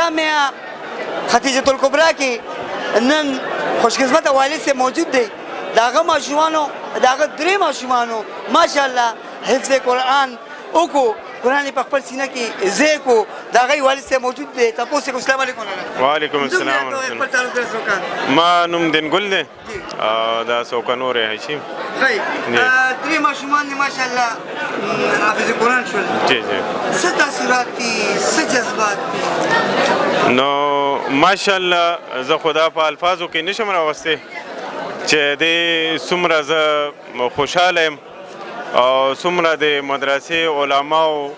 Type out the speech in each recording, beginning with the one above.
جامعه ختیجة الکبرا کې نن خوشقسمته والد سے موجود دی د هغه ماشومانو د هغه درې ماشومانو ماشاءالله حفظ قرآن وکړو قرآن په خپل سینه کې ځای کړو د هغې والد صاحب موجود دی تپوس یې کړو السلام علیکم وعلیکم السلام خپل تعلق سره سوکان ما نوم دینګل دی دا سوکانو رهایشي ښه درې ماشومان دي ماشاءالله حافظ قرآن شول جی جی څه تاثرات دي څه جذبات دي نو ماشاءالله زه خو دا په الفاظو کې نشم راوستی چې دې څومره زه خوشحاله یم او څومره د مدرسې علماو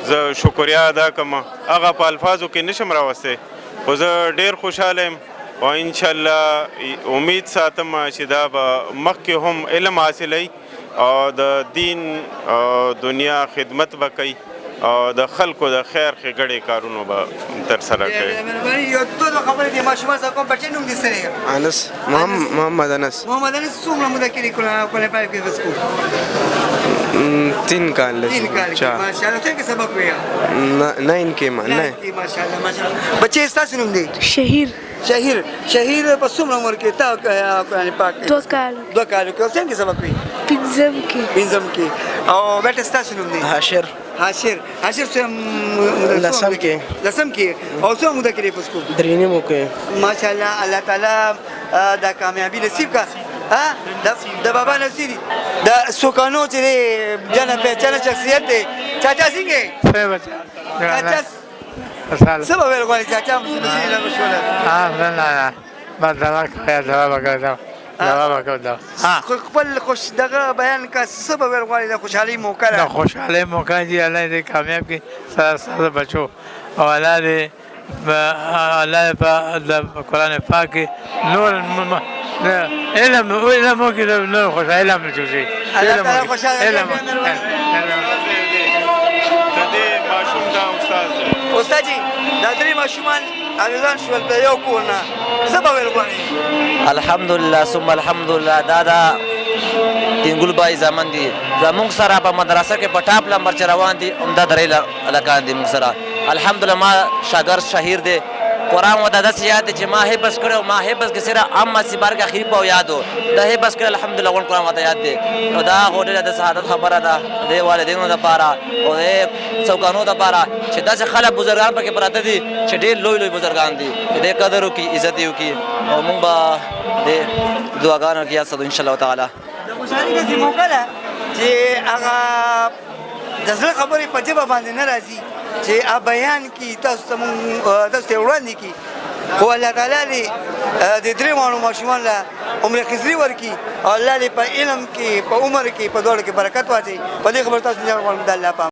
زه شکریا ادا کوم هغه په الفاظو کې نشم راوستی خو زه ډېر خوشحاله یم او انشاءالله امید ساتم چې دا به مخکې هم علم حاصلوي او د دین او دنیا خدمت به کوي او د خلکو د خیر ښېګړې کارونو به ترسره کوي یو دوه خبرې دي ماشومان سره کوم بچې نوم دې څه دی انس محمد انس محمد انس څومره موده کې قرآن پاک کې حفظ کړو 3 کال 3 کال ماشاءالله څنګه سبق ویل 9 کې ماشاءالله ماشاءالله بچې ستاسو نوم دی شهیر په څومره عمر کې تا قرآن پاک 2 کالو 2 کالو کې څنګه سبق وی پنځم کې او بیٹه ستاسو نوم دی حاشر څه لسم کې او څو موده کې حفظ کړو 3 نیمو کې ماشاءالله الله تعالی دا کامیابی نصیب کا د بابا نصیب د سوکانو چې جنا پہچانا شخصیت دی چاچا څنګه چاچا څه به ویل غواړي چاچا نصیب له مشوره نه بس دوا وکړه خپل خوش دغه بیان کا څه به ویل غواړي د خوشحالۍ موقع ده د خوشحالۍ موقع دي الله دې کامیاب کړي ستاسو بچو او الله دې په قرآن پاک کې نور علم وکړي نور خوشحالي هم جوړي الله تعالی خوشحاله د دې ماشوم دا استاد دی استاد جی دا درې ماشومان حافظان شول د یو کور نه څه به ویل غواړي الحمدلله ثم الحمدلله دا دینګل بای زمان دي زموږ سره په مدرسه کې په ټاپ نمبر چې روان دي عمده درې هلکان دي موږ سره الحمدلله ما شاګرد شهیر دی قرآن و داسې یاد دی چې ما حفظ کړی او ما حفظ کې صرف عامه سیبار کې اخري په یاد و دا حفظ کړی الحمدلله غون قرآن ورته یاد دی نو دا خو ډېره د سعادت خبره ده د والدینو دپاره او د څوکانو دپاره چې داسې خلک بزرګان پکې پراته دي چې ډېر لوی بزرګان دي د دې قدر وکړي عزت یې وکړي او موږ به د دعاګانو کې یاد ساتو انشاءالله تعالی د خوشحالۍ داسې موقع ده چې هغه د زړه خبرې په ژبه باندې نه راځي چې بیان کی تاسو ته وړاندې کړي خو الله تعالی دې د درې ماشومان له عمر خضري ورکړي او الله دې په علم کې په عمر کې په دواړو کې برکت واچوي په دې خبره تاسو نه غواړم د الله په